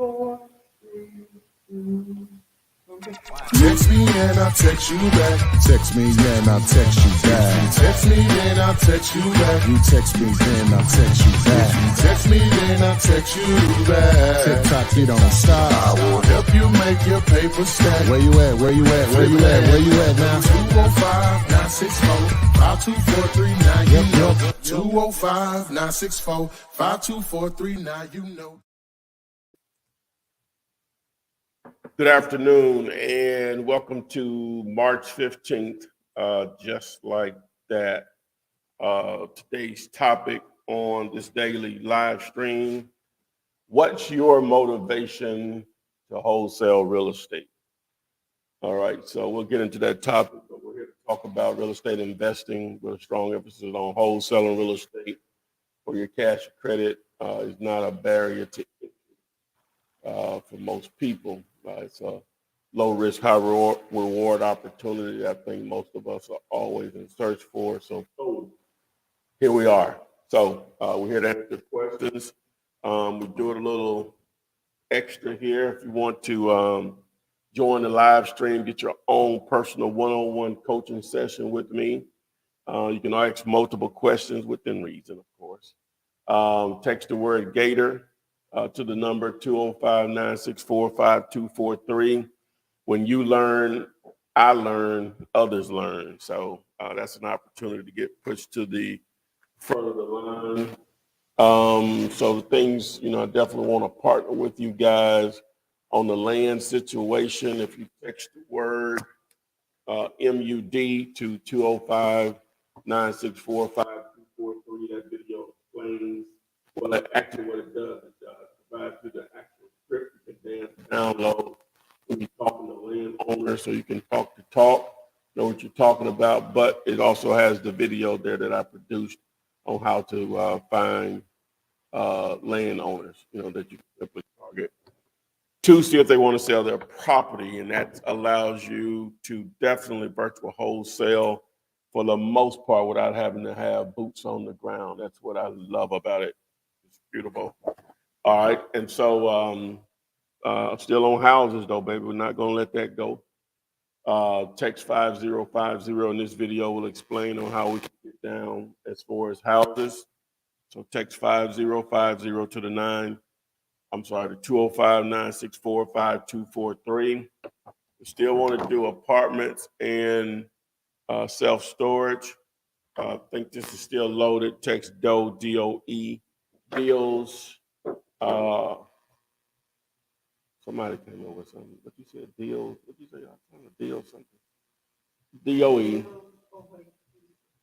4, 3, 2. Text me and I'll text you back. Text me and I'll text you back. Text me and I'll text you back. You text me then I'll text you back. Text me then I'll text you back. TikTok, you don't stop. I will help you make your paper stack. Where you at? Where you at? Where you at? Where you at now? 205-964-5243. Now you know. 205-964-5243. Now you know. Good afternoon and welcome to March 15th. Just like that, today's topic on this daily live stream: what's your motivation to wholesale real estate? All right, so we'll get into that topic, but we're here to talk about real estate investing with a strong emphasis on wholesaling real estate for your cash credit. Is not a barrier to for most people. It's a low risk, high reward opportunity I think most of us are always in search for. So here we are. So we're here to answer questions. We do it a little extra here. If you want to join the live stream, get your own personal one-on-one coaching session with me. You can ask multiple questions within reason, of course. Text the word Gator to the number 205-964-5243. When you learn, I learn, others learn. So that's an opportunity to get pushed to the front of the line. So the things, I definitely want to partner with you guys on the land situation. If you text the word MUD to 205-964-5243, that video explains actually what it does. It provides you the actual script you can download when you're talking to landowners, so you can talk, know what you're talking about. But it also has the video there that I produced on how to find landowners, that you simply target to see if they want to sell their property, and that allows you to definitely virtual wholesale for the most part without having to have boots on the ground. That's what I love about it. It's beautiful. All right, and so still on houses though, baby. We're not gonna let that go. Text 5050 in this video will explain on how we can get down as far as houses. So text 5050 to the 205-964-5243. We still want to do apartments and self-storage. I think this is still loaded. Text DOE, D-O-E, deals. Somebody came up with something. What you said, deals? What you say? I'm trying to deal something. DOE.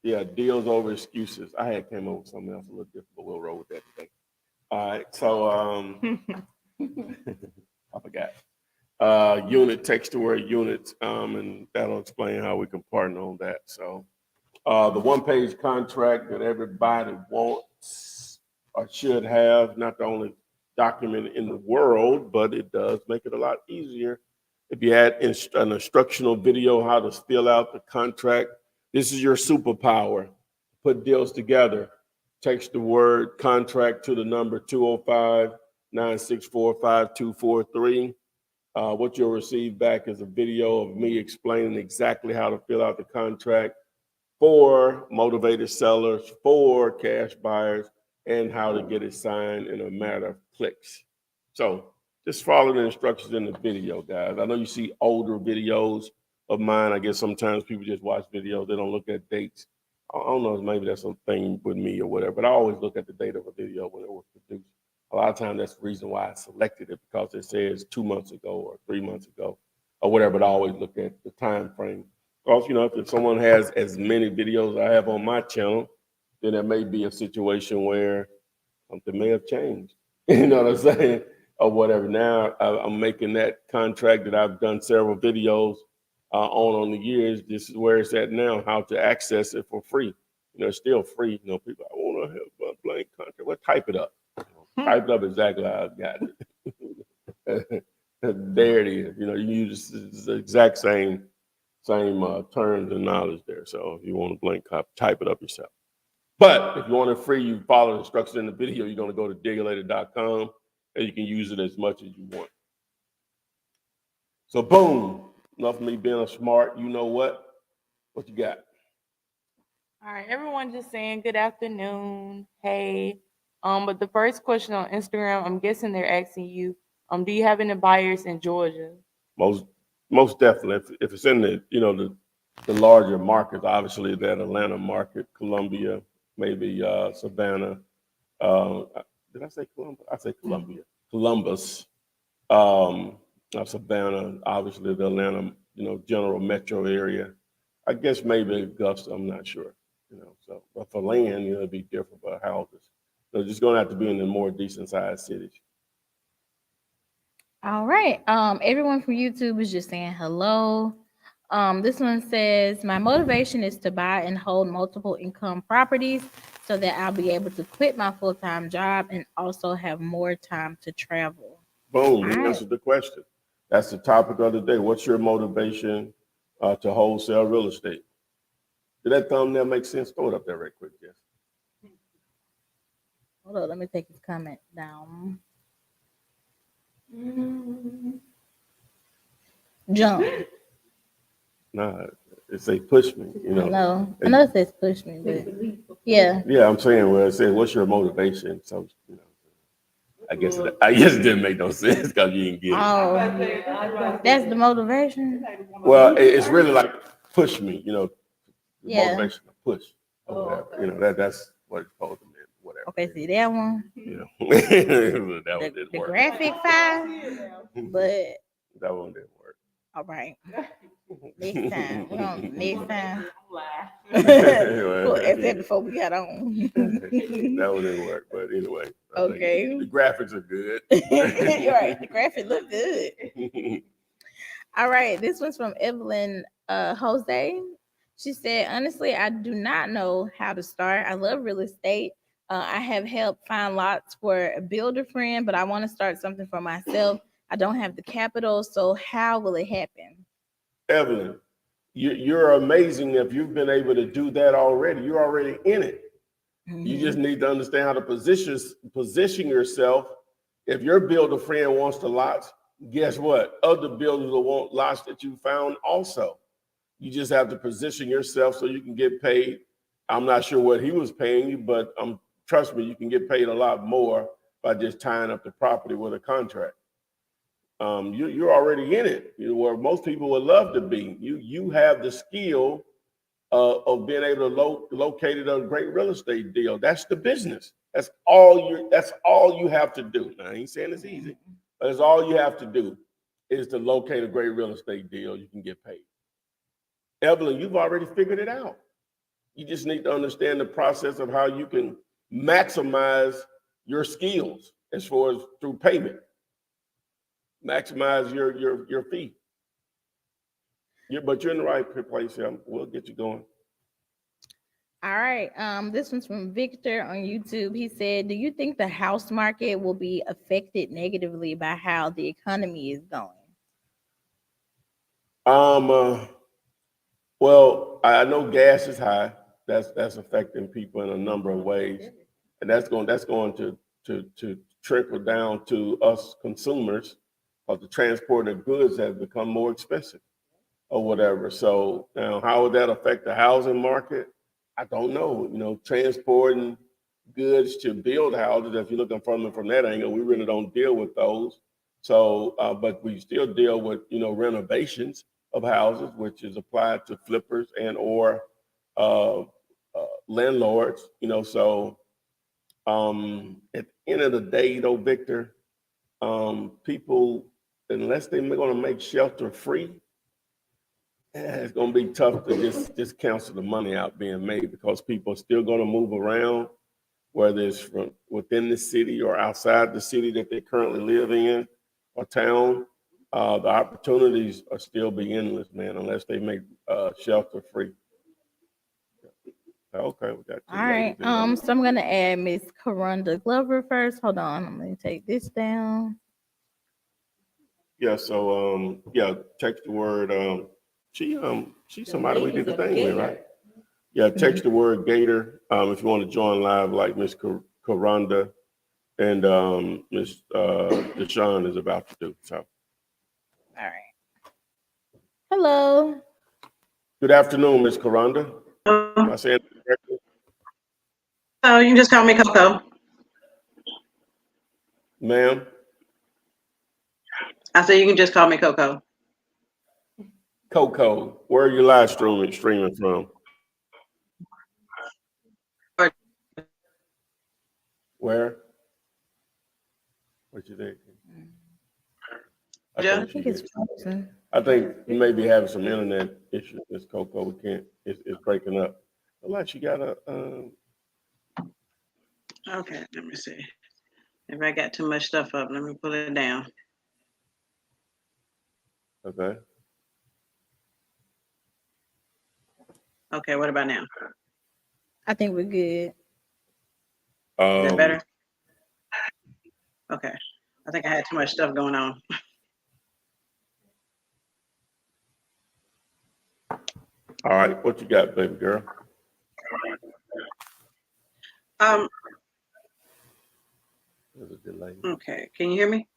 Yeah, deals over excuses. I had came up with something else a little different, but we'll roll with that today. All right, so I forgot. Unit, text the word units, and that'll explain how we can partner on that. So the one-page contract that everybody wants or should have, not the only document in the world, but it does make it a lot easier. If you add an instructional video how to fill out the contract, this is your superpower. Put deals together. Text the word contract to the number 205-964-5243. What you'll receive back is a video of me explaining exactly how to fill out the contract for motivated sellers, for cash buyers, and how to get it signed in a matter of clicks. So just follow the instructions in the video, guys. I know you see older videos of mine. I guess sometimes people just watch videos. They don't look at dates. I don't know if maybe that's a thing with me or whatever, but I always look at the date of a video when it was produced. A lot of times that's the reason why I selected it, because it says 2 months ago or 3 months ago or whatever, but I always look at the time frame. Because, if someone has as many videos I have on my channel, then there may be a situation where something may have changed, you know what I'm saying, or whatever. Now I'm making that contract that I've done several videos on the years. This is where it's at now, how to access it for free. It's still free. People, I want to have a blank contract. Well, type it up. Type it up exactly how I got it. There it is. You use the exact same terms and knowledge there. So if you want a blank copy, type it up yourself. But if you want it free, you follow the instructions in the video. You're going to go to diggerlater.com and you can use it as much as you want. So boom, enough of me being a smart, you know what you got? All right, everyone just saying good afternoon. Hey. But the first question on Instagram, I'm guessing they're asking you, do you have any buyers in Georgia? Most most definitely. If it's in the the larger markets, obviously that Atlanta market, Columbia, maybe Savannah. Uh, did I say Columbia? I say Columbia. Columbus, um, Savannah, obviously the Atlanta, general metro area. I guess maybe Augusta. I'm not sure. So but for land, it'd be different. But houses, they're just going to have to be in the more decent sized cities. All right. Everyone from YouTube is just saying hello. This one says, my motivation is to buy and hold multiple income properties so that I'll be able to quit my full-time job and also have more time to travel. Boom, All he right. answered the question. That's the topic of the day. What's your motivation to wholesale real estate? Did that thumbnail make sense? Throw it up there right quick, Jess. Hold on, let me take his comment down. Jump. Nah, it say push me, I know it says push me, but yeah. Yeah, I'm saying where it says, what's your motivation? So, I guess it didn't make no sense because you didn't get it. Oh, that's the motivation. Well, it's really like push me, the Yeah. motivation to push or whatever. That's what it's supposed to mean, whatever. Okay, see that one. That one didn't The work. graphic file, but That one didn't work. all right. Next time. Next time. Anyway. Well, as that before we got on. That one didn't work, but anyway. I think Okay. the graphics are good. You're right. The graphic look good. All right. This one's from Evelyn Jose. She said, honestly, I do not know how to start. I love real estate. I have helped find lots for a builder friend, but I want to start something for myself. I don't have the capital, so how will it happen? Evelyn, you're amazing if you've been able to do that already. You're already in it. You just need to understand how to position yourself. If your builder friend wants the lots, guess what? Other builders will want lots that you found also. You just have to position yourself so you can get paid. I'm not sure what he was paying you, but trust me, you can get paid a lot more by just tying up the property with a contract. You're already in it, where most people would love to be. You have the skill of being able to locate a great real estate deal. That's the business. That's all you have to do. Now, I ain't saying it's easy, but it's all you have to do is to locate a great real estate deal. You can get paid. Evelyn, you've already figured it out. You just need to understand the process of how you can maximize your skills as far as through payment. Maximize your fee. But you're in the right place here. We'll get you going. All right. This one's from Victor on YouTube. He said, do you think the house market will be affected negatively by how the economy is going? Well, I know gas is high. That's affecting people in a number of ways, and that's going to trickle down to us consumers, because the transport of goods has become more expensive or whatever. So now, how would that affect the housing market? I don't know. Transporting goods to build houses, if you're looking from that angle, we really don't deal with those. So, but we still deal with renovations of houses, which is applied to flippers and or landlords. So at the end of the day, though, Victor, people, unless they're going to make shelter free, it's going to be tough to just cancel the money out being made, because people are still going to move around, whether it's from within the city or outside the city that they currently live in or town. The opportunities are still be endless, man, unless they make shelter free. Okay, we got All right. So I'm gonna add Miss Corunda Glover first. Hold on, I'm gonna take this down. Yeah. So text the word. She's somebody we did the thing with, right? Yeah, text the word Gator if you want to join live, like Miss Corunda. and Ms. Deshawn is about to do. So, All right. Hello. good afternoon, Ms. Karanda. Am I saying it correctly? Oh, you can just call me Coco. Ma'am? I said you can just call me Coco. Coco, where are you live streaming from? Where? What you think? I Yeah. I think she think it's did. frozen. I think you may be having some internet issues, Miss Coco. We can't. It's breaking up. Like she got a. Okay, let me see. If I got too much stuff up, let me pull it down. Okay. Okay, what about now? I think we're good. Is that better? Okay. I think I had too much stuff going on. All right. What you got, baby girl? There's a delay. Okay. Can you hear me?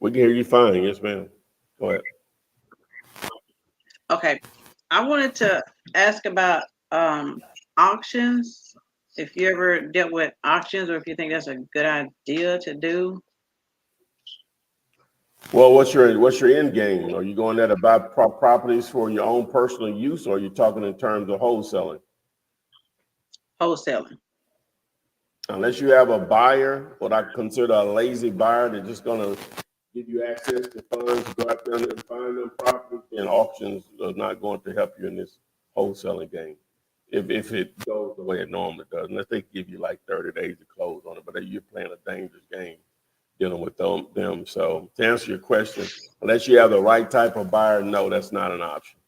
We can hear you fine. Yes, ma'am. Go ahead. Okay. I wanted to ask about auctions. If you ever dealt with auctions, or if you think that's a good idea to do. Well, what's your end game? Are you going there to buy properties for your own personal use, or are you talking in terms of wholesaling? Wholesaling. Unless you have a buyer, what I consider a lazy buyer, they're just going to give you access to funds to go out there and find them properties, and auctions are not going to help you in this wholesaling game. If it goes the way it normally does, unless they give you like 30 days to close on it, but you're playing a dangerous game dealing with them. So to answer your question, unless you have the right type of buyer, no, that's not an option.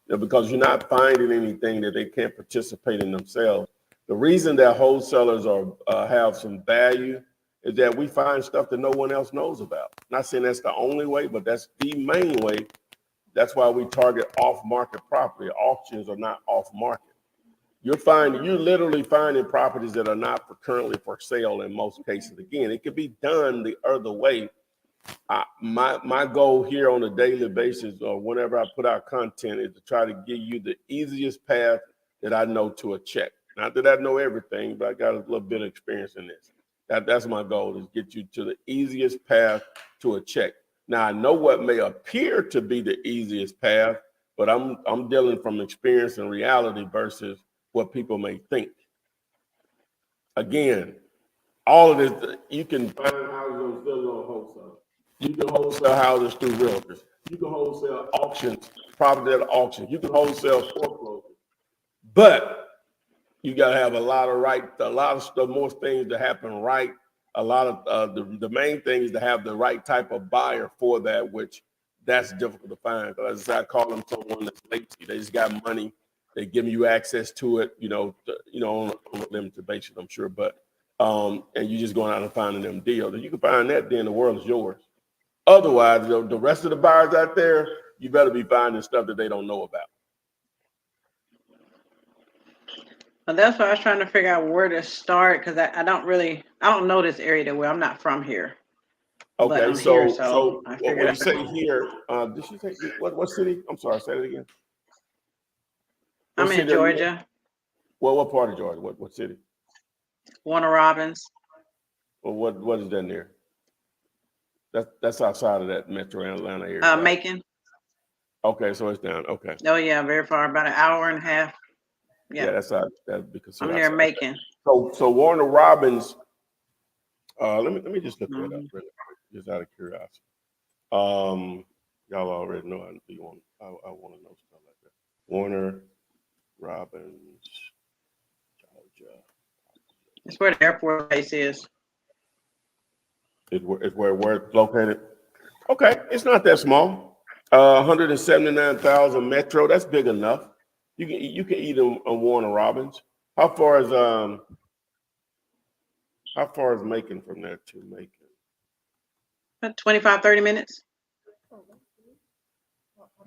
Because you're not finding anything that they can't participate in themselves. The reason that wholesalers have some value is that we find stuff that no one else knows about. Not saying that's the only way, but that's the main way. That's why we target off-market property. Auctions are not off-market. You're literally finding properties that are not currently for sale in most cases. Again, it could be done the other way. My goal here on a daily basis, or whenever I put out content, is to try to give you the easiest path that I know to a check. Not that I know everything, but I got a little bit of experience in this. That's my goal, is get you to the easiest path to a check. Now I know what may appear to be the easiest path, but I'm dealing from experience and reality versus what people may think. Again, all of this, you can find houses on still on wholesale. You can wholesale houses through realtors. You can wholesale auctions, property at auction. You can wholesale foreclosures. But you got to have a lot of stuff, more things to happen right. A lot of the main thing is to have the right type of buyer for that, which that's difficult to find. As I call them, someone that's lazy. They just got money. They give you access to it, on a limited basis, I'm sure. But and you just going out and finding them deals. If you can find that, then the world is yours. Otherwise, the rest of the buyers out there, you better be finding stuff that they don't know about. And that's why I was trying to figure out where to start, because I don't know this area that well. I'm not from here. But Okay, I'm here, so I when figured you say here, did she say what city? I'm sorry, say it again. I'm in Georgia. Well, what part of Georgia? What city? Warner Robins. Well, what is that near? That's outside of that metro Atlanta area. Right? Macon. Okay, so it's down. Okay. Oh yeah, very far, about an hour and a half. Yeah, that's out. That'd be considered. I'm near Macon. So Warner Robins. Let me just look that up really quick, just out of curiosity. Y'all already know I want to know stuff like that. Warner Robins, Georgia. It's where the airport base is. Is where it's located. Okay, it's not that small. 179,000 metro. That's big enough. You can eat on Warner Robins. How far is Macon from there to Macon? About 25, 30 minutes.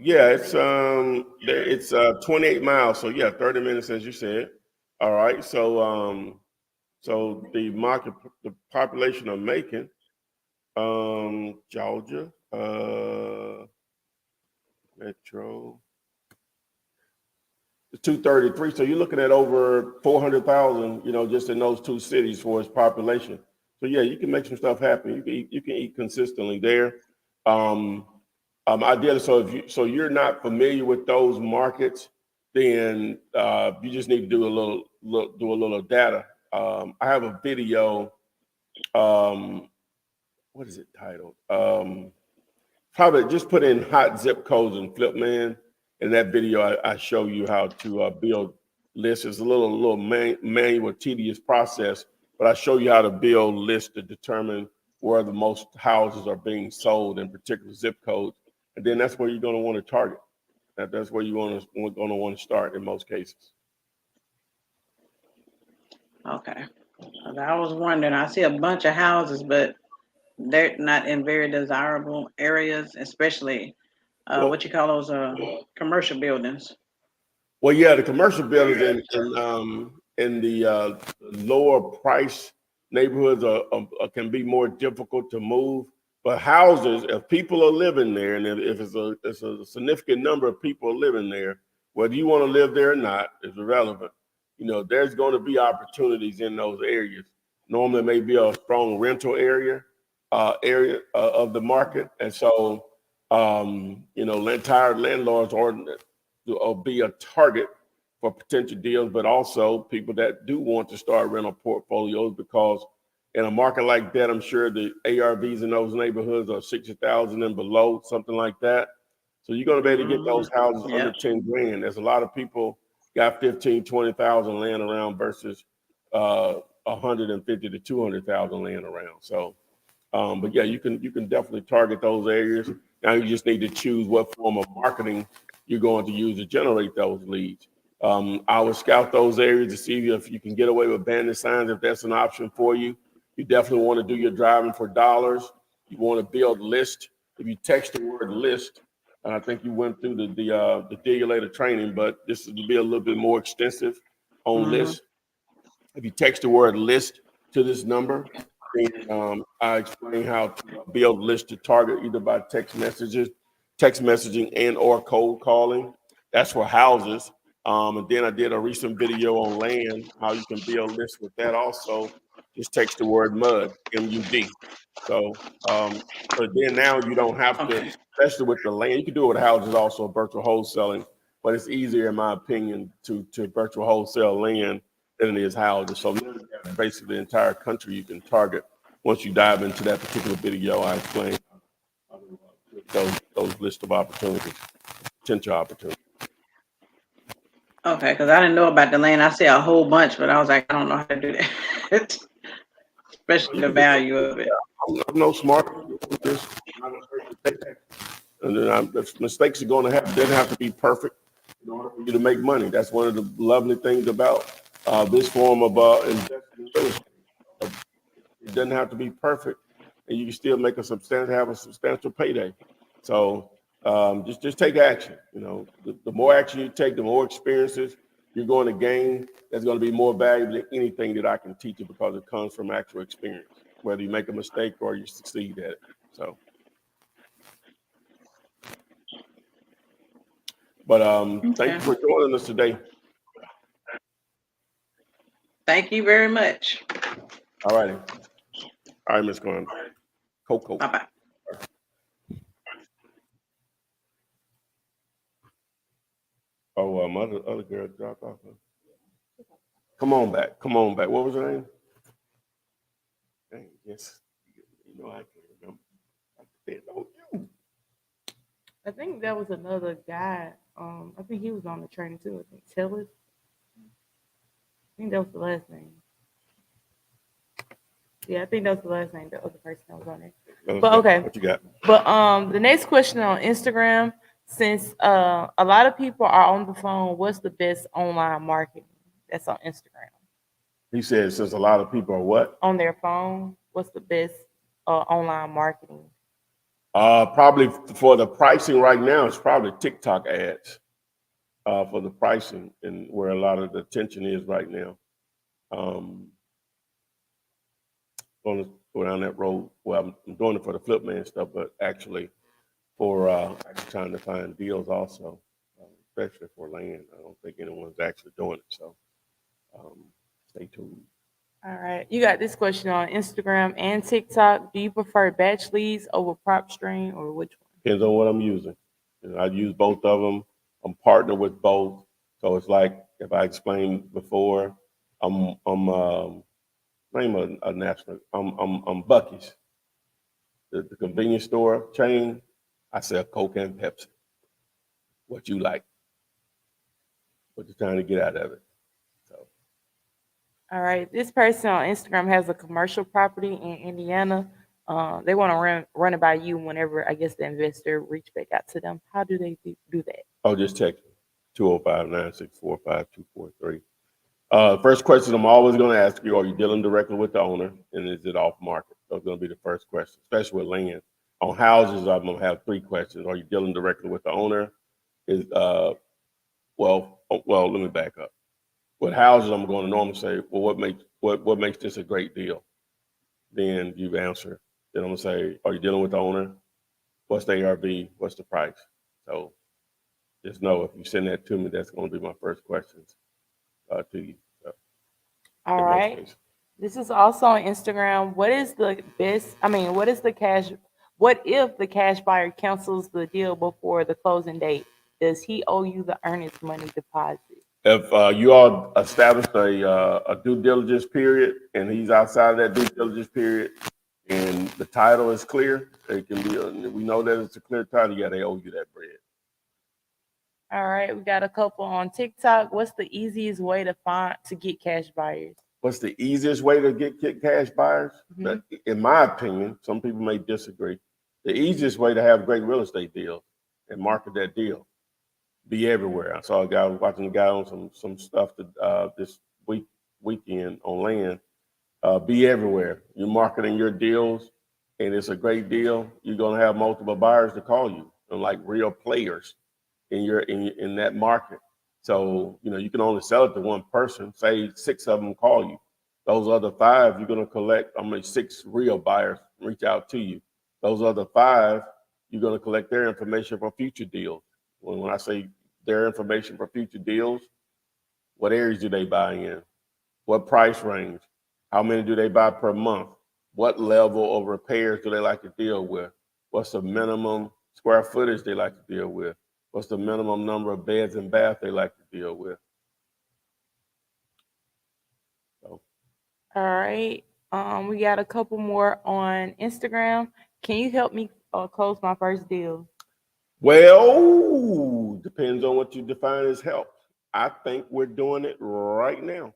Yeah, it's 28 miles. So yeah, 30 minutes as you said. All right. So So the market, the population of Macon, Georgia, Metro, 233. So you're looking at over 400,000, just in those two cities for its population. So yeah, you can make some stuff happen. You can eat consistently there. Ideally, so you're not familiar with those markets, then you just need to do a little data. I have a video. What is it titled? Probably just put in hot zip codes and Flipman. In that video, I show you how to build lists. It's a little manual, tedious process, but I show you how to build lists to determine where the most houses are being sold in particular zip codes, and then that's where you're going to want to target. That's where you're going to want to start in most cases. Okay. 'Cause I was wondering, I see a bunch of houses, but they're not in very desirable areas, especially Well, what you call those commercial buildings. Well, yeah, the commercial buildings in the lower price neighborhoods can be more difficult to move. But houses, if people are living there, and if it's a significant number of people living there, whether you want to live there or not is irrelevant. There's going to be opportunities in those areas. Normally, it may be a strong rental area of the market, and so entire landlords or be a target for potential deals, but also people that do want to start rental portfolios, because in a market like that, I'm sure the ARVs in those neighborhoods are 60,000 and below, something like that. So you're going to be able to get those houses under 10 grand. There's a lot of people got 15, 20,000 laying around versus 150 to 200,000 laying around. So, but yeah, you can definitely target those areas. Now you just need to choose what form of marketing you're going to use to generate those leads. I would scout those areas to see if you can get away with bandit signs, if that's an option for you. You definitely want to do your driving for dollars. You want to build list. If you text the word list, and I think you went through the dealulator training, but this will be a little bit more extensive on list. If you text the word list to this number, then I explain how to build list to target either by text messaging and or cold calling. That's for houses. And then I did a recent video on land, how you can build lists with that also. Just text the word MUD, M-U-D. But then now you don't have to, especially with the land, you can do it with houses also, virtual wholesaling, but it's easier, in my opinion, to virtual wholesale land than it is houses. So basically the entire country you can target. Once you dive into that particular video, I explain those list of opportunities, potential opportunities. Okay, because I didn't know about the land. I see a whole bunch, but I was like, I don't know how to do that. Especially the value of it. I'm no smarter. And then mistakes are going to happen. They don't have to be perfect in order for you to make money. That's one of the lovely things about this form of investing in real estate. It doesn't have to be perfect, and you can still have a substantial payday. So just take action. The more action you take, the more experiences you're going to gain. That's going to be more valuable than anything that I can teach you, because it comes from actual experience, whether you make a mistake or you succeed at it. So, but thank you for joining us today. Thank you very much. All righty. All right, Ms. Glenn. Coco. Bye-bye. Oh, my other girl dropped off. Come on back. What was her name? Dang, yes. I can't remember. I depend on you. I think that was another guy. I think he was on the training too. I think Taylor. I think that was the last name. Yeah, I think that was the last name. The other person that was on there. But okay. What you got? But the next question on Instagram, since a lot of people are on the phone, what's the best online marketing that's on Instagram? He said since a lot of people are what? On their phone, what's the best online marketing? Probably for the pricing right now, it's probably TikTok ads for the pricing and where a lot of the attention is right now. going to go down that road. Well, I'm doing it for the flip man stuff, but actually for actually trying to find deals also, especially for land. I don't think anyone's actually doing it. So stay tuned. All right. You got this question on Instagram and TikTok. Do you prefer batch leads over prop stream or which one? Depends on what I'm using. I use both of them. I'm partnered with both. So it's like if I explained before, I'm name a national. I'm Bucky's, the convenience store chain. I sell Coke and Pepsi. What you like? What you're trying to get out of it? So All right. This person on Instagram has a commercial property in Indiana. They want to run it by you whenever I guess the investor reach back out to them. How do they do that? I'll just text me 205-964-5243. First question I'm always going to ask you: are you dealing directly with the owner, and is it off market? That's going to be the first question, especially with land. On houses, I'm going to have three questions: are you dealing directly with the owner? Is well, let me back up. With houses, I'm going to normally say, well, what makes this a great deal? Then you answer. Then I'm going to say, are you dealing with the owner? What's the ARV? What's the price? So just know if you send that to me, that's going to be my first questions to you. So, All in most right. cases. This is also on Instagram. What is the best? I mean, what is the cash? What if the cash buyer cancels the deal before the closing date? Does he owe you the earnest money deposit? If you all established a due diligence period and he's outside of that due diligence period and the title is clear, it can be. We know that it's a clear title. Yeah, they owe you that bread. All right, we got a couple on TikTok. What's the easiest way to get cash buyers? What's the easiest way to get cash buyers? Mhm. That, in my opinion, some people may disagree. The easiest way to have great real estate deals and market that deal, be everywhere. I saw a guy watching a guy on some stuff this weekend on land. Be everywhere. You're marketing your deals, and it's a great deal. You're gonna have multiple buyers to call you, and like real players in that market. So you can only sell it to one person. Say six of them call you. Those other five, you're gonna collect. I mean, six real buyers reach out to you. Those other five, you're gonna collect their information for future deals. When I say their information for future deals, what areas do they buy in? What price range? How many do they buy per month? What level of repairs do they like to deal with? What's the minimum square footage they like to deal with? What's the minimum number of beds and bath they like to deal with? So, All right. We got a couple more on Instagram. Can you help me close my first deal? well, depends on what you define as help. I think we're doing it right now.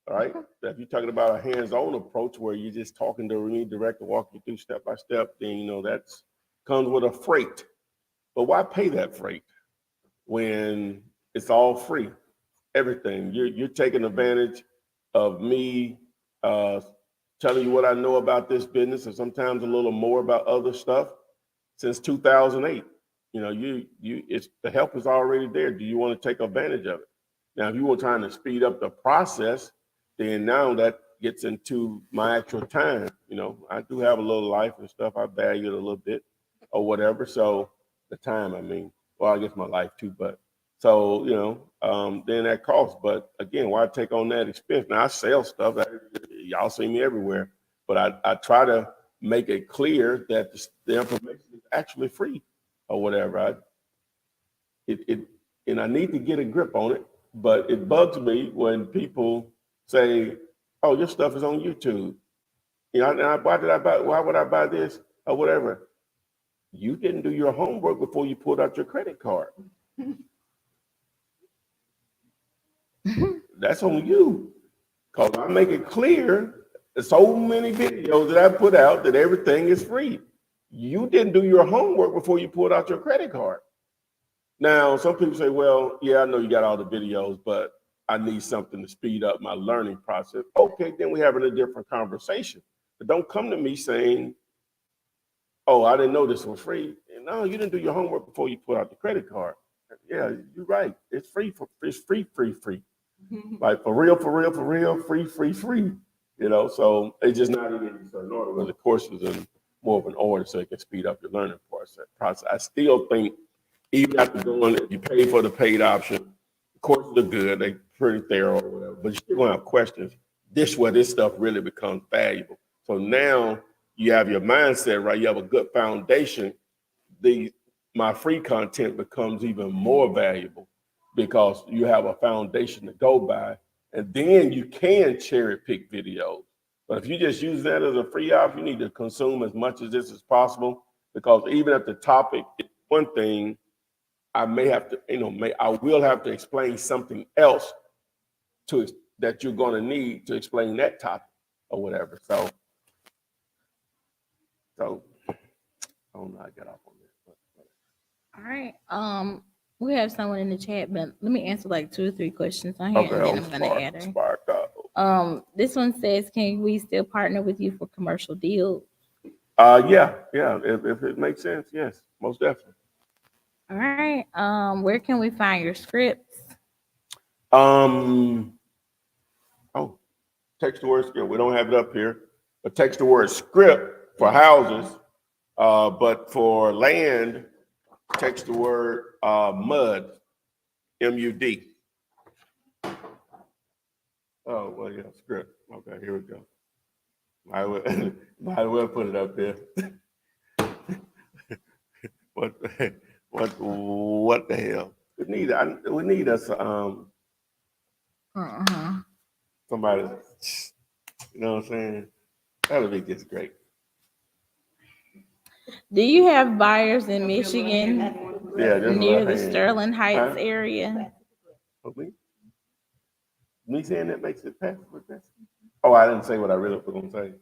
All right. If you're talking about a hands-on approach where you're just talking to me direct to walk you through step by step, then that's comes with a freight. But why pay that freight when it's all free? Everything. You're taking advantage of me telling you what I know about this business and sometimes a little more about other stuff since 2008. It's the help is already there. Do you want to take advantage of it? Now, if you were trying to speed up the process, then now that gets into my actual time. I do have a little life and stuff. I value it a little bit or whatever. So the time, I mean, well, I guess my life too, but so, then that costs. But again, why take on that expense? Now I sell stuff. Y'all see me everywhere, but I try to make it clear that the information is actually free or whatever. And I need to get a grip on it, but it bugs me when people say, "Oh, your stuff is on YouTube." Why would I buy this or whatever? You didn't do your homework before you pulled out your credit card. That's on you. Because I make it clear, there's so many videos that I put out that everything is free. You didn't do your homework before you pulled out your credit card. Now, some people say, well, yeah, I know you got all the videos, but I need something to speed up my learning process. Okay, then we're having a different conversation. But don't come to me saying, oh, I didn't know this was free. No, you didn't do your homework before you put out the credit card. Yeah, you're right. It's free. It's free. Like for real, free. So it's just not even in certain order, because the course is in more of an order, so it can speed up your learning process. I still think, even after going, if you pay for the paid option, the courses are good, they're pretty thorough or whatever, but you still gonna have questions. This is where this stuff really becomes valuable. So now you have your mindset right, you have a good foundation. My free content becomes even more valuable because you have a foundation to go by, and then you can cherry pick videos. But if you just use that as a free option, you need to consume as much of this as possible, because even if the topic is one thing, I may have to, I will have to explain something else to that you're going to need to explain that topic or whatever. So I don't know how I got off on this. All right. We have someone in the chat, but let me answer like 2 or 3 questions on here, Okay, and then I'm gonna add her. Spark up. This one says, "Can we still partner with you for commercial deals?" Yeah. If it makes sense, yes, most definitely. All right. Where can we find your scripts? Oh, text the word script. We don't have it up here, but text the word script for houses. But for land, text the word mud, MUD. Oh, well, yeah, script. Okay, here we go. Might as well put it up there. What the hell? We need us somebody. You know what I'm saying? That would be just great. Do you have buyers in Michigan Yeah, just near left the hand. Sterling Heights Huh? area? Me saying that makes it pass with that? Oh, I didn't say what I really was gonna say.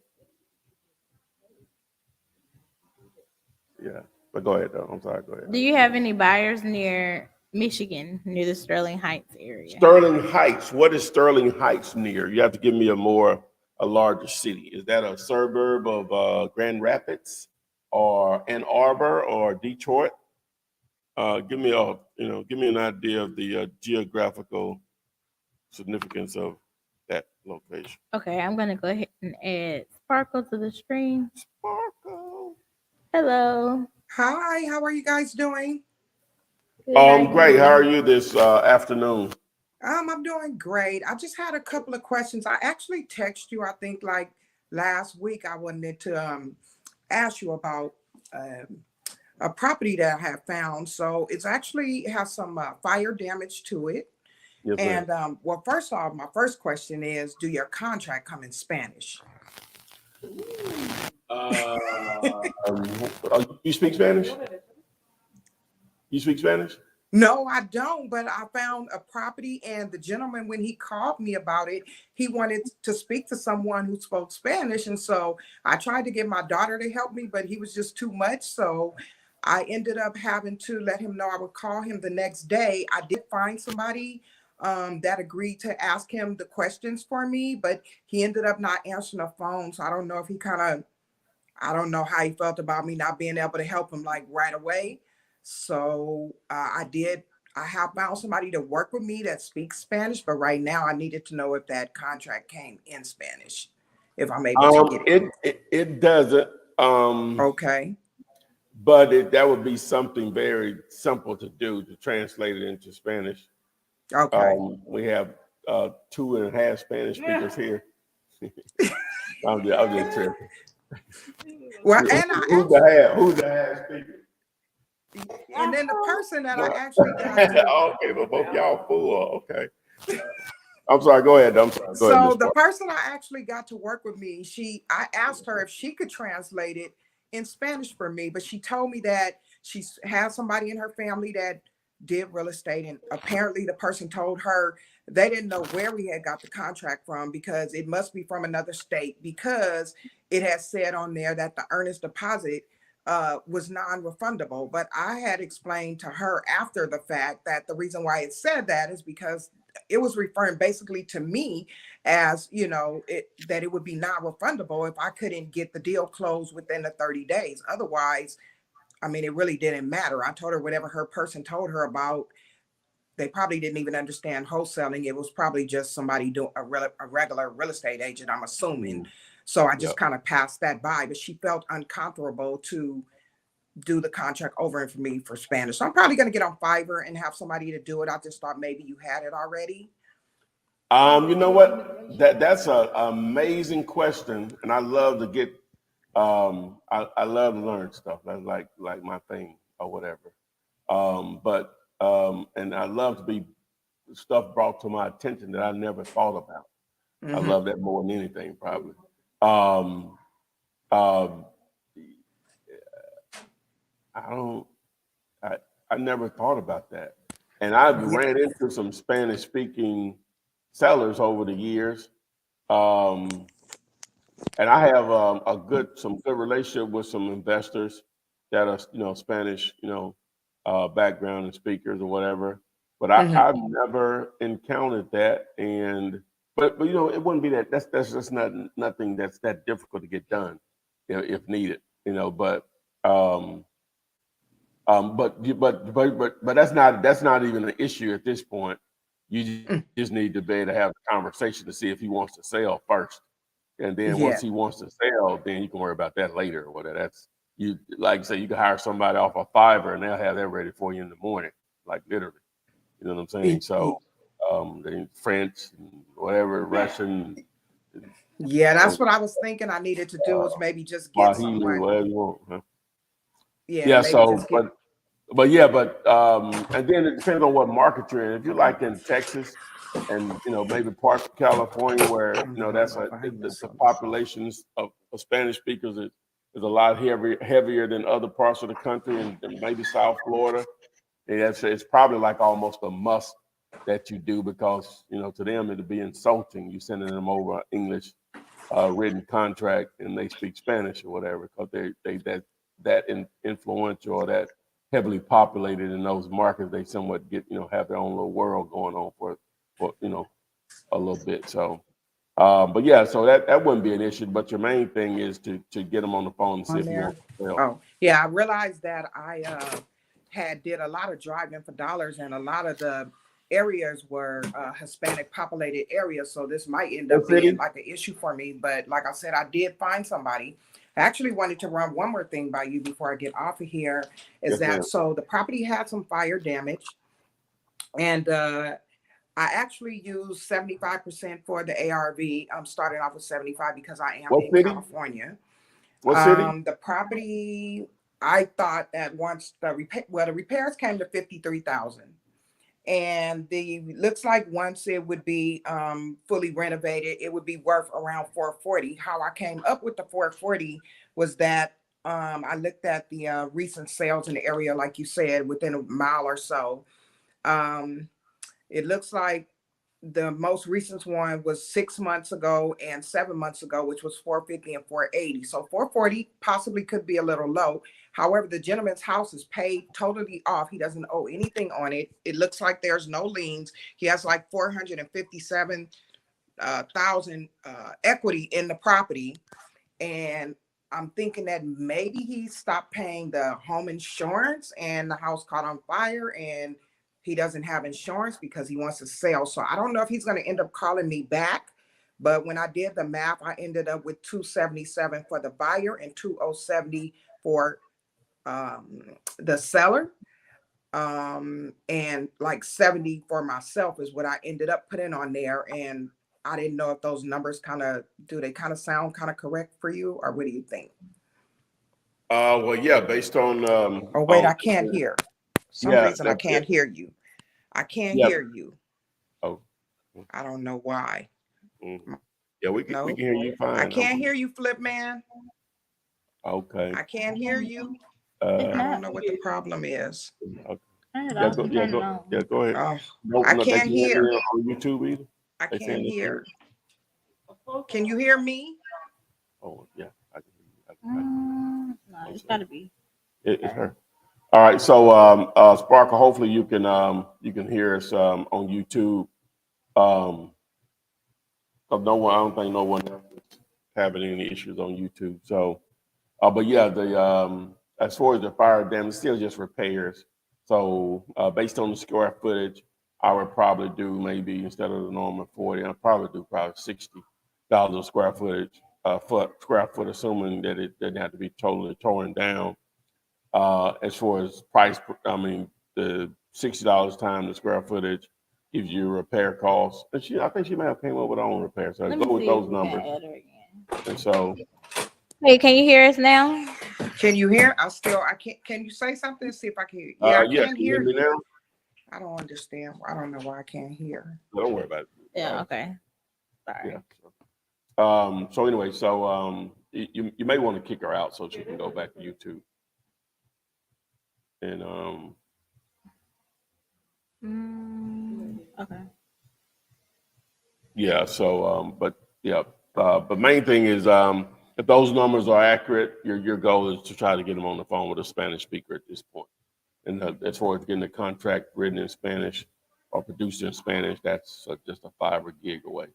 Yeah, but go ahead though. I'm sorry. Go ahead. Do you have any buyers near Michigan, near the Sterling Heights area? Sterling Heights. What is Sterling Heights near? You have to give me a larger city. Is that a suburb of Grand Rapids, or Ann Arbor, or Detroit? Give me an idea of the geographical significance of that location. Okay, I'm gonna go ahead and add Sparkle to the screen. Sparkle. Hello. Hi, how are you guys doing? Great. How are you this afternoon? I'm doing great. I just had a couple of questions. I actually texted you, I think like last week. I wanted to ask you about a property that I have found. So it's actually has some fire damage to it. Yes, And well, first off, my first question is, do your contract come in Spanish? You speak Spanish? You speak Spanish? No, I don't, but I found a property, and the gentleman, when he called me about it, he wanted to speak to someone who spoke Spanish. And so I tried to get my daughter to help me, but he was just too much. So I ended up having to let him know I would call him the next day. I did find somebody that agreed to ask him the questions for me, but he ended up not answering the phone. So I don't know if I don't know how he felt about me not being able to help him like right away. So I have found somebody to work with me that speaks Spanish, but right now I needed to know if that contract came in Spanish, if I'm able to get it. It doesn't. Okay. But that would be something very simple to do, to translate it into Spanish. Okay. We have 2.5 Spanish speakers here. I'm just tripping. Well, Who's the half speaker? and then the person that I actually got Okay, but both y'all full. Okay. I'm sorry. Go ahead. I'm sorry. Go ahead, So the person I actually got to work with me, I asked her if she could translate it in Spanish for me, but she told me that she had somebody in her family that did real estate, and apparently the person told her they didn't know where we had got the contract from, because it must be from another state, because it has said on there that the earnest deposit was non-refundable. But I had explained to her after the fact that the reason why it said that is because it was referring basically to me as, that it would be non-refundable if I couldn't get the deal closed within the 30 days. Otherwise, I mean, it really didn't matter. I told her whatever her person told her about they probably didn't even understand wholesaling. It was probably just somebody doing a regular real estate agent, I'm assuming. So I just Yep. kind of passed that by, but she felt uncomfortable to do the contract over for me for Spanish. So I'm probably going to get on Fiverr and have somebody to do it. I just thought maybe you had it already. You know what? That's a amazing question, and I love to get. I love to learn stuff. That's like my thing or whatever. And I love to be stuff brought to my attention that I never thought about. I Mm-hmm. love that more than anything, probably. Um, um, I don't. I never thought about that, and I've Yeah. ran into some Spanish speaking sellers over the years. Um, and I have some good relationship with some investors that are Spanish background and speakers or whatever. But Mm-hmm. I've never encountered that, and but it wouldn't be that that's just nothing that's that difficult to get done, if needed. But um, but that's not even an issue at this point. You just need to be able to have a conversation to see if he wants to sell first. And then Yeah. once he wants to sell, then you can worry about that later or whatever. That's you like I say, you can hire somebody off of Fiverr and they'll have that ready for you in the morning, like literally. You know what I'm saying? So they French and whatever, Russian, Yeah, that's what I was thinking I needed to do, was maybe just get Swahili, someone. whatever you want. Huh? Yeah, Yeah, maybe so just get. and then it depends on what market you're in. If you're like in Texas and maybe parts of California where that's the populations of Spanish speakers is a lot heavier than other parts of the country and maybe South Florida. And it's probably like almost a must that you do because to them it'd be insulting you sending them over English written contract and they speak Spanish or whatever because they influential or that heavily populated in those markets. They somewhat get have their own little world going on for a little bit. So, but yeah, so that wouldn't be an issue. But your main thing is to get them on the phone and see On if you there. want to sell. Oh, yeah, I realized that I did a lot of driving for dollars, and a lot of the areas were Hispanic populated areas. So this might end What up being city? like an issue for me. But like I said, I did find somebody. I actually wanted to run one more thing by you before I get off of here. Is Yes, ma'am. that so? The property had some fire damage, and I actually used 75% for the ARV. I'm starting off with 75 because I am What in city? California. What city? The property, I thought that once the repairs came to 53,000, and the looks like once it would be fully renovated, it would be worth around 440. How I came up with the 440 was that I looked at the recent sales in the area, like you said, within a mile or so. Um, it looks like the most recent one was 6 months ago and 7 months ago, which was 450 and 480. So 440 possibly could be a little low. However, the gentleman's house is paid totally off. He doesn't owe anything on it. It looks like there's no liens. He has like 457,000 equity in the property, and I'm thinking that maybe he stopped paying the home insurance and the house caught on fire and he doesn't have insurance because he wants to sell. So I don't know if he's going to end up calling me back. But when I did the math, I ended up with 277 for the buyer and 2070 for the seller. And like 70 for myself is what I ended up putting on there. And I didn't know if those numbers do they kind of sound kind of correct for you, or what do you think? Well, yeah, based on Oh, wait, I can't hear. Some yeah, reason I can't hear you. I can't yeah. hear you. Oh, I don't know why. mhm. Yeah, we No, can hear you I fine. can't hear you, Flip Man. Okay. I can't hear you. It's I Uh, don't not. know what the problem is. okay. Turn it Yeah, off and turn it on. go ahead. Oh, No, I no, they can't can't hear hear. on YouTube either. I They saying can't they can't. hear. Can you hear me? Oh, yeah, I can hear you. No, I'm it's sorry. gotta be. It's her. All right, so Sparkle, hopefully you can hear us on YouTube. Um, no one, I don't think no one else is having any issues on YouTube. So, but yeah, the as far as the fire damage, it's still just repairs. So based on the square footage, I would probably do maybe instead of the normal 40, I'd probably do probably $60 a square foot, assuming that it doesn't have to be totally torn down. As far as price, I mean, the $60 times the square footage gives you repair costs. And I think she may have came up with her own repair. So I Let me go with see if those we can numbers. add her again. And so, Hey, can you hear us now? Can you hear? I can't. Can you say something? See if I can. Yeah, I yeah, can can you hear hear me you. now? I don't understand. I don't know why I can't hear. Don't worry about it. Yeah, okay. Sorry. Yeah. So anyway, you may want to kick her out so she can go back to YouTube. And Okay. yeah, but yeah, but main thing is if those numbers are accurate, your goal is to try to get them on the phone with a Spanish speaker at this point. And as far as getting the contract written in Spanish or produced in Spanish, that's just a 5 gig away.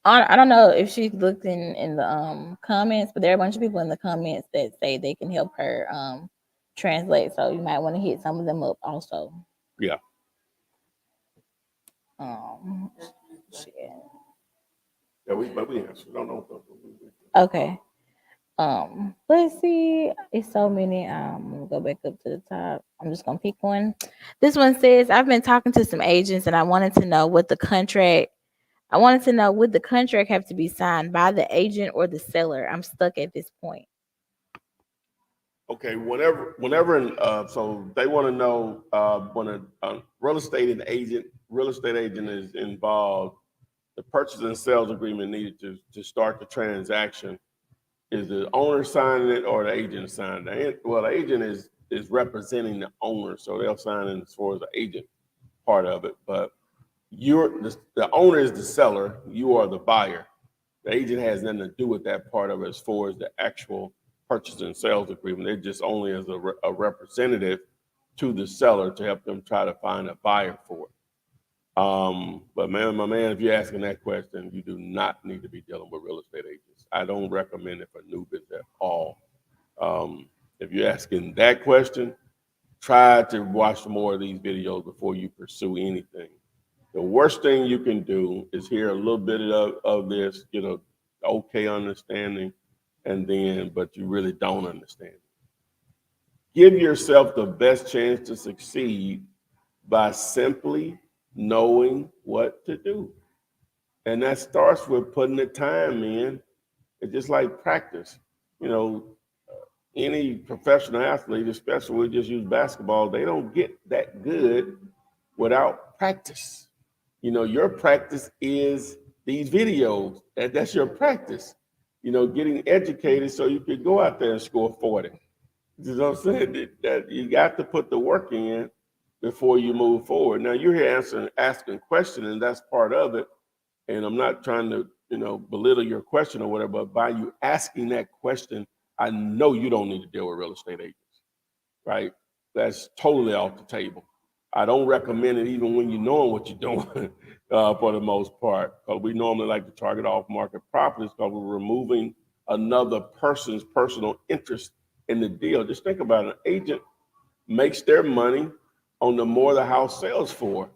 I don't know if she looked in the comments, but there are a bunch of people in the comments that say they can help her translate. So you might want to hit some of them up also. Yeah. Shit. Yeah, but we answer. Don't know. Okay. Let's see. It's so many. I'm gonna go back up to the top. I'm just gonna pick one. This one says, I've been talking to some agents and I wanted to know would the contract have to be signed by the agent or the seller? I'm stuck at this point. Okay, so they want to know when a real estate agent is involved, the purchase and sales agreement needed to start the transaction. Is the owner signing it or the agent signing it? Well, the agent is representing the owner, so they'll sign it as far as the agent part of it. But the owner is the seller, you are the buyer. The agent has nothing to do with that part of it as far as the actual purchase and sales agreement. They're just only as a representative to the seller to help them try to find a buyer for it. But man, my man, if you're asking that question, you do not need to be dealing with real estate agents. I don't recommend it for new business at all. If you're asking that question, try to watch more of these videos before you pursue anything. The worst thing you can do is hear a little bit of this, get a okay understanding, but you really don't understand. Give yourself the best chance to succeed by simply knowing what to do. And that starts with putting the time in. It's just like practice. You know, any professional athlete, especially we just use basketball, they don't get that good without practice. You know, your practice is these videos. That's your practice. You know, getting educated so you can go out there and score 40. You know what I'm saying? That you got to put the work in before you move forward. Now you're here asking questions, and that's part of it. And I'm not trying to, belittle your question or whatever, but by you asking that question, I know you don't need to deal with real estate agents, right? That's totally off the table. I don't recommend it even when you know what you're doing for the most part, because we normally like to target off-market properties because we're removing another person's personal interest in the deal. Just think about it. An agent makes their money on the more the house sells for.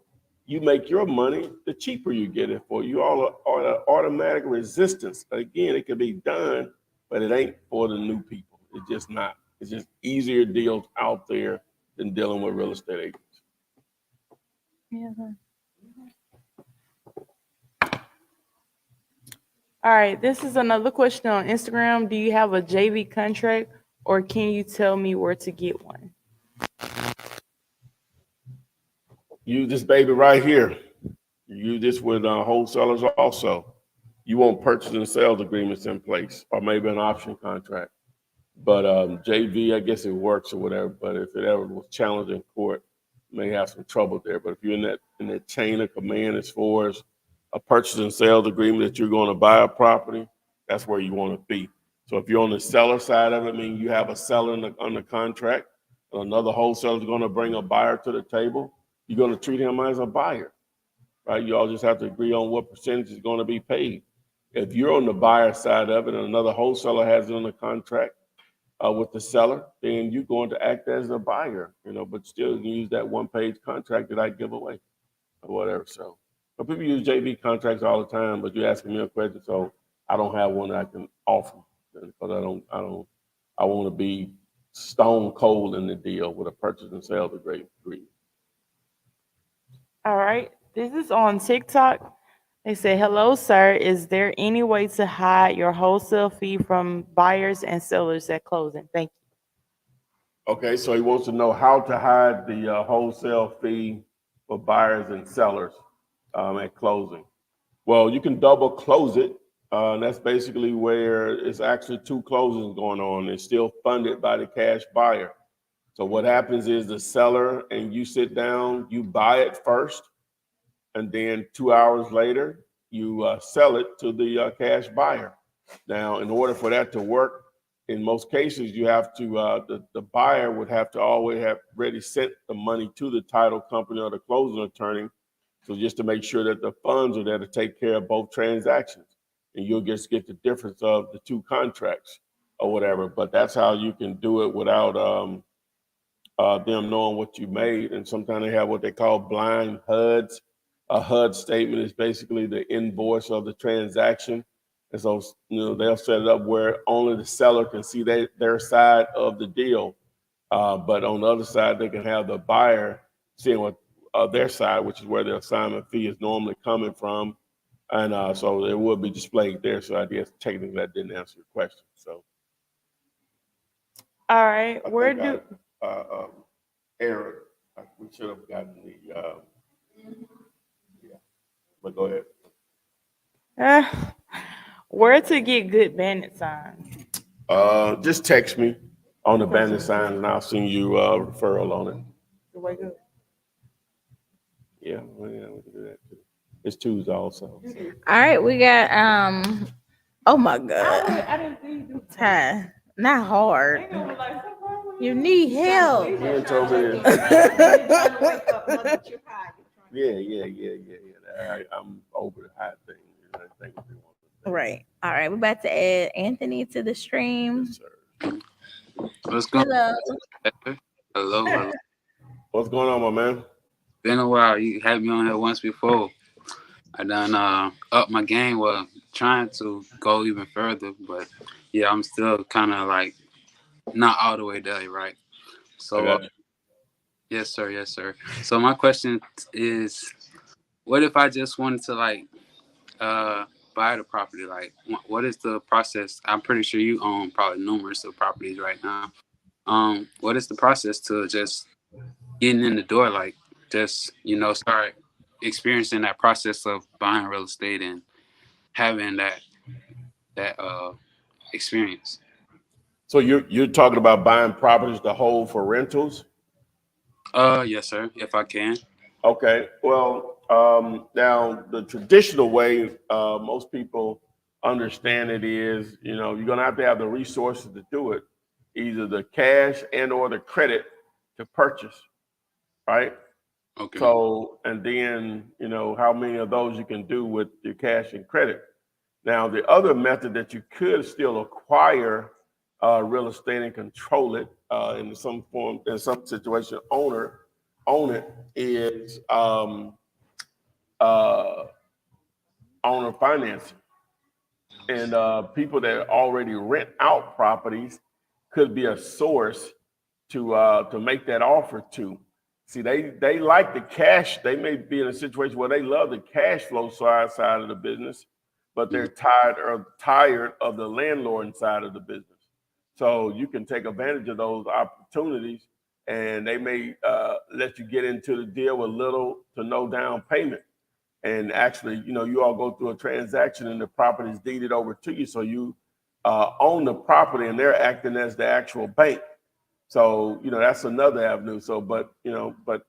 You make your money, the cheaper you get it for. You all are the automatic resistance. Again, it can be done, but it ain't for the new people. It's just not. It's just easier deals out there than dealing with real estate agents. Yeah. All right, this is another question on Instagram. Do you have a JV contract or can you tell me where to get one? Use this baby right here. Use this with wholesalers also. You want purchase and sales agreements in place or maybe an option contract. But JV, I guess it works or whatever. But if it ever was challenged in court, you may have some trouble there. But if you're in that chain of command as far as a purchase and sales agreement that you're going to buy a property, that's where you want to be. So if you're on the seller side of it, I mean you have a seller on the contract, and another wholesaler is going to bring a buyer to the table, you're going to treat him as a buyer, right? You all just have to agree on what percentage is going to be paid. If you're on the buyer side of it and another wholesaler has it on the contract, with the seller, then you're going to act as a buyer, but still use that one-page contract that I give away. or whatever. So, but people use JV contracts all the time. But you're asking me a question, so I don't have one that I can offer because I want to be stone cold in the deal with a purchase and sales agreement. All right. This is on TikTok. They say, "Hello, sir. Is there any way to hide your wholesale fee from buyers and sellers at closing? Thank you." Okay, so he wants to know how to hide the wholesale fee for buyers and sellers at closing. Well, you can double close it. And that's basically where it's actually two closings going on. It's still funded by the cash buyer. So what happens is the seller and you sit down, you buy it first, and then 2 hours later, you sell it to the cash buyer. Now, in order for that to work, in most cases, you have to the buyer would have to always have ready sent the money to the title company or the closing attorney, so just to make sure that the funds are there to take care of both transactions, and you'll just get the difference of the two contracts or whatever. But that's how you can do it without them knowing what you made. And sometimes they have what they call blind HUDs. A HUD statement is basically the invoice of the transaction. And so, they'll set it up where only the seller can see their side of the deal. But on the other side, they can have the buyer seeing what their side, which is where the assignment fee is normally coming from. And so it will be displayed there. So I guess technically that didn't answer your question. So All right. I Where think do Eric, we should have gotten the, yeah, but go ahead. where to get good bandit signs? Just text me on the bandit signs and I'll send you a referral on it. The way good. Yeah, well, yeah, we can do that too. It's Tuesday also. All right, we got oh my god. I didn't see you do Ty, not hard. You need help. Yeah, told me. Yeah. I'm over the hot thing. I think what they want to do. Right. All right, we're about to add Anthony to the stream. Yes, sir. What's going Hello. on? Hello. What's going on, my man? Been a while. You had me on here once before. I done up my game. Well, trying to go even further, but yeah, I'm still kind of like not all the way there, right? So, I got you. yes, sir. Yes, sir. So my question is, what if I just wanted to like buy the property? Like, what is the process? I'm pretty sure you own probably numerous of properties right now. What is the process to just getting in the door? Like, just start experiencing that process of buying real estate and having that experience. So you're talking about buying properties to hold for rentals? Yes, sir. If I can. Okay. Well, now the traditional way most people understand it is, you're gonna have to have the resources to do it, either the cash and or the credit to purchase, right? Okay. So, and then, how many of those you can do with your cash and credit. Now, the other method that you could still acquire real estate and control it in some form, in some situation, own it is owner financing. And people that already rent out properties could be a source to make that offer to. See, they like the cash. They may be in a situation where they love the cash flow side of the business, but they're tired of the landlord side of the business. So you can take advantage of those opportunities, and they may let you get into the deal with little to no down payment. And actually, you all go through a transaction and the property is deeded over to you. So you own the property and they're acting as the actual bank. So, that's another avenue. So, but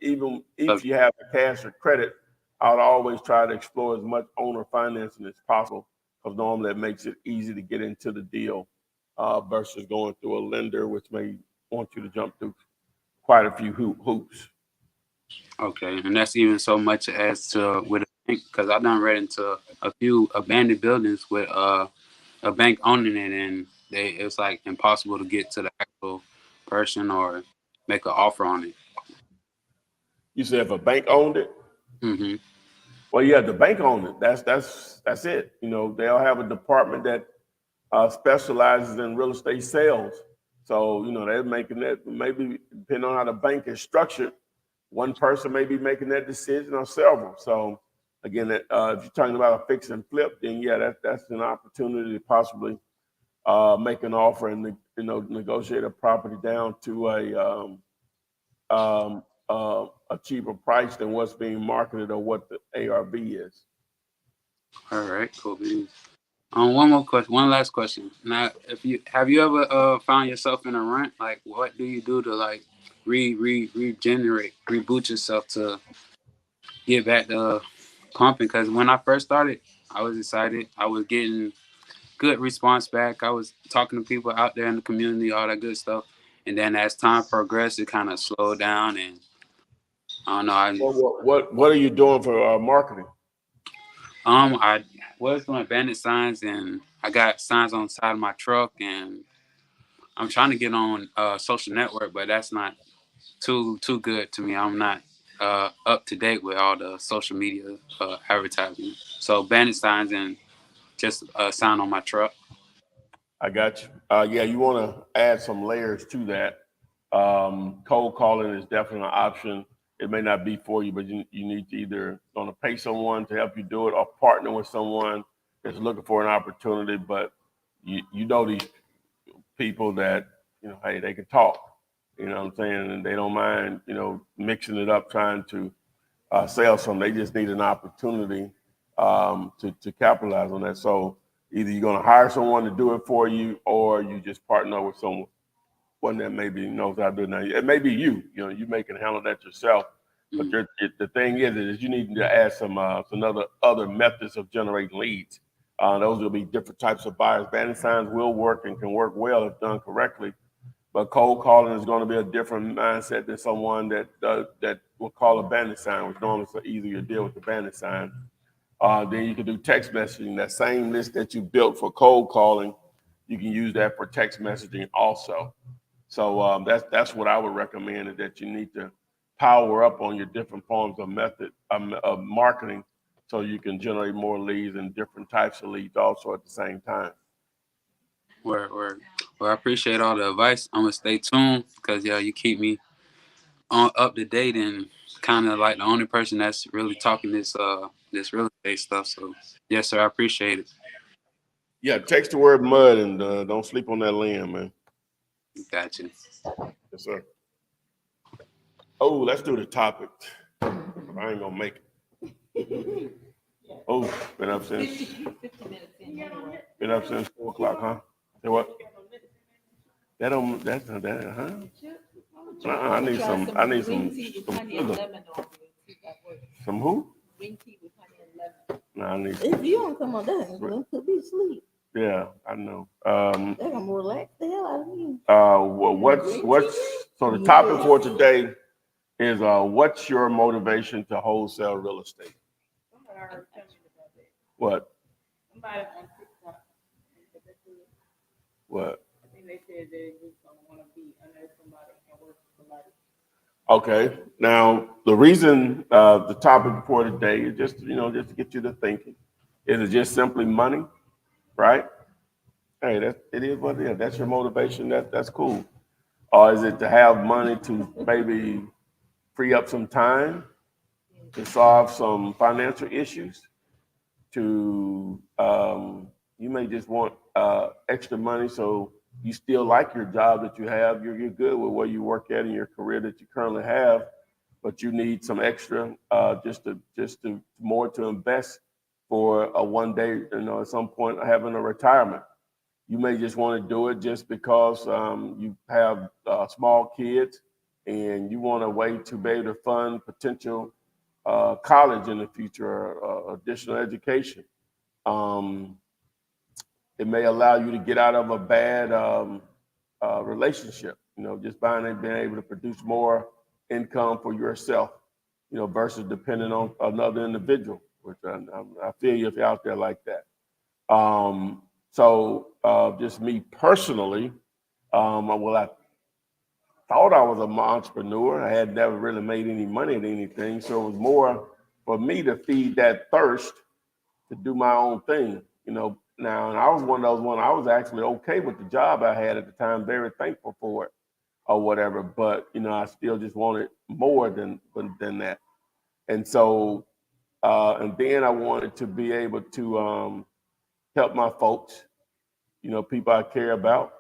even if you have the cash or credit, I would always try to explore as much owner financing as possible, because normally it makes it easy to get into the deal versus going through a lender, which may want you to jump through quite a few hoops. Okay, and that's even so much as to with a bank, because I've done read into a few abandoned buildings with a bank owning it, and it's like impossible to get to the actual person or make an offer on it. You said if a bank owned it? Mm-hmm. Well, yeah, the bank owns it. That's it. You know, they'll have a department that specializes in real estate sales. So, you know, they're making that, maybe depending on how the bank is structured, one person may be making that decision or several. So, again, if you're talking about a fix and flip, then yeah, that's an opportunity to possibly make an offer and, you know, negotiate a property down to a cheaper price than what's being marketed or what the ARV is. All right, cool beans. One last question. Now, if you have you ever found yourself in a rut? Like, what do you do to like regenerate, reboot yourself to get back to pumping? Because when I first started, I was excited. I was getting good response back. I was talking to people out there in the community, all that good stuff. And then as time progressed, it kind of slowed down, and I don't know. What are you doing for marketing? I was doing bandit signs, and I got signs on the side of my truck, and I'm trying to get on social network, but that's not too good to me. I'm not up to date with all the social media advertising. So bandit signs and just a sign on my truck. I got you. Yeah, you want to add some layers to that. Cold calling is definitely an option. It may not be for you, but you need to either going to pay someone to help you do it or partner with someone that's looking for an opportunity. But you know these people that, you know, hey, they can talk. You know what I'm saying? And they don't mind, you know, mixing it up, trying to sell something. They just need an opportunity to capitalize on that. So either you're going to hire someone to do it for you, or you just partner with someone that maybe knows how to do it. Now, it may be you. You know, you may can handle that yourself. But the thing is you need to add some other methods of generating leads. Those will be different types of buyers. Bandit signs will work and can work well if done correctly. But cold calling is going to be a different mindset than someone that will call a bandit sign, which normally is easier to deal with the bandit sign. Then you can do text messaging. That same list that you built for cold calling, you can use that for text messaging also. So that's what I would recommend, is that you need to power up on your different forms of method of marketing, so you can generate more leads and different types of leads also at the same time. Word. Well, I appreciate all the advice. I'm gonna stay tuned because you keep me on up to date and kind of like the only person that's really talking this real estate stuff. So yes, sir, I appreciate it. Yeah, text the word mud and don't sleep on that limb, man. Gotcha. Yes, sir. Oh, let's do the topic. I ain't gonna make it. Oh, been up since 4 o'clock, huh? Say what? That's not that, huh? I need some some who? No, I need If you don't come on that, then could be asleep. yeah, I know. They're gonna relax the hell out of you. What's so the topic for today is what's your motivation to wholesale real estate? What? What? Okay. Now the reason the topic for today is just just to get you to thinking. Is it just simply money, right? Hey, it is what it is. That's your motivation. That's cool. Or is it to have money to maybe free up some time to solve some financial issues? To you may just want extra money so you still like your job that you have. You're good with where you work at in your career that you currently have, but you need some extra just to more to invest for a one day, at some point having a retirement. You may just want to do it just because you have small kids and you want a way to be able to fund potential college in the future or additional education. Um, it may allow you to get out of a bad relationship, just being able to produce more income for yourself, versus depending on another individual, which I feel you if you're out there like that. So just me personally, I thought I was an entrepreneur. I had never really made any money at anything. So it was more for me to feed that thirst to do my own thing, Now, and I was one of those I was actually okay with the job I had at the time, very thankful for it or whatever. But, I still just wanted more than that. And so, and then I wanted to be able to help my folks, people I care about,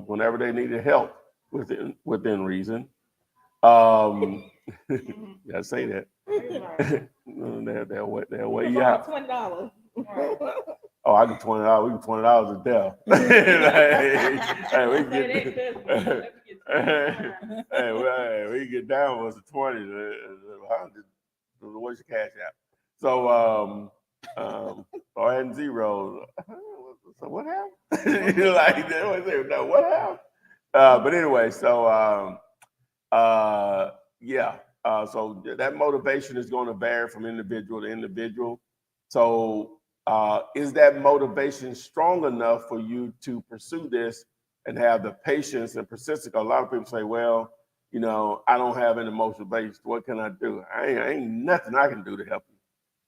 whenever they needed help within reason. Yeah, I say that. They'll weigh you out. $20. Oh, I get $20. We get $20 a death. We get down was the 20. What's your cash app? So I had zero. So what happened? You're like, no, what happened? But anyway, so yeah. So that motivation is going to vary from individual to individual. So is that motivation strong enough for you to pursue this and have the patience and persistence? A lot of people say, well, I don't have any motivation. What can I do? I ain't nothing I can do to help you.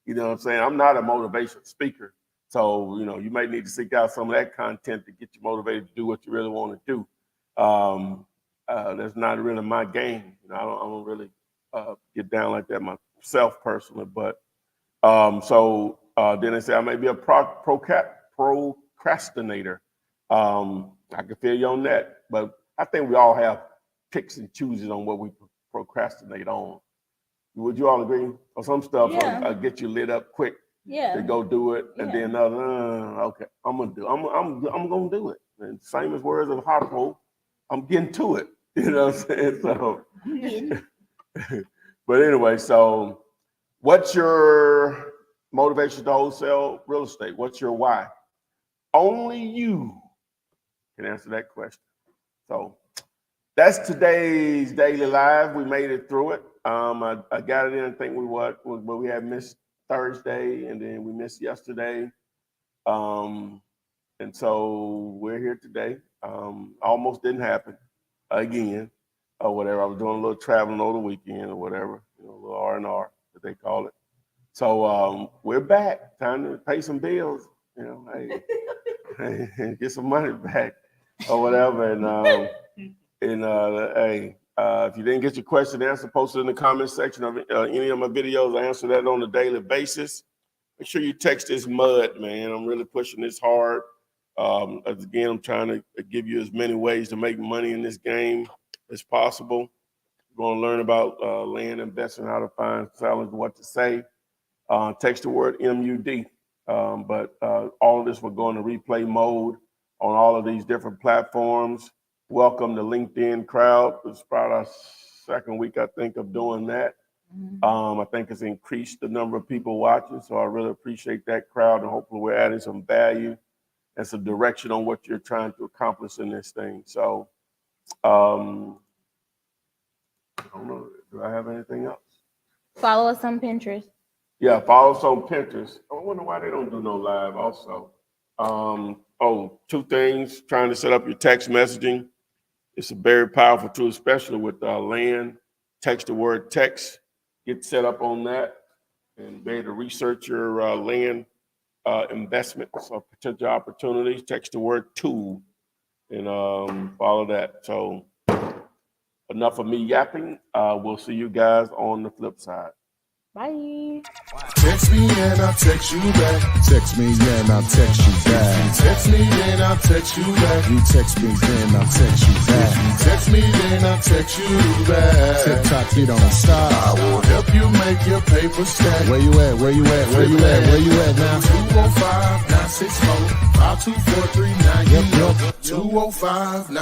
You know what I'm saying? I'm not a motivation speaker. So, you may need to seek out some of that content to get you motivated to do what you really want to do. That's not really my game. I don't really get down like that myself personally. But so then they say I may be a procrastinator. I can feel you on that. But I think we all have picks and chooses on what we procrastinate on. Would you all agree? Or some stuff will get you lit up quick to go do it, and then okay, I'm gonna do it. And same as words of hot pole, I'm getting to it. You know what I'm saying? So, but anyway, so what's your motivation to wholesale real estate? What's your why? Only you can answer that question. So that's today's daily live. We made it through it. I got it in. I think we had missed Thursday, and then we missed yesterday. And so we're here today. Almost didn't happen again or whatever. I was doing a little traveling over the weekend or whatever, a little R&R that they call it. So we're back. Time to pay some bills, hey, get some money back or whatever. And hey, if you didn't get your question answered, post it in the comment section of any of my videos. I answer that on a daily basis. Make sure you text this mud, man. I'm really pushing this hard. Again, I'm trying to give you as many ways to make money in this game as possible. We're going to learn about land investing, how to find sellers, what to say. Text the word MUD. But all of this will go into replay mode on all of these different platforms. Welcome to LinkedIn crowd. It's about our second week, I think, of doing that. I think it's increased the number of people watching, so I really appreciate that crowd, and hopefully we're adding some value and some direction on what you're trying to accomplish in this thing. So, I don't know, do I have anything else? Follow us on Pinterest. Yeah, follow us on Pinterest. I wonder why they don't do no live also. Two things, trying to set up your text messaging. It's a very powerful tool, especially with land. Text the word text, get set up on that, and be able to research your land investments or potential opportunities. Text the word tool and follow that. So enough of me yapping. We'll see you guys on the flip side. Bye. Text me and I'll text you back. Text me and I'll text you back. Text me then I'll text you back. You text me then I'll text you back. Text me then I'll text you back. TikTok, you don't stop. I will help you make your paper stack. Where you at? Where you at? Where you at? Where you at now? 205-964-52439. Yep. 205-964.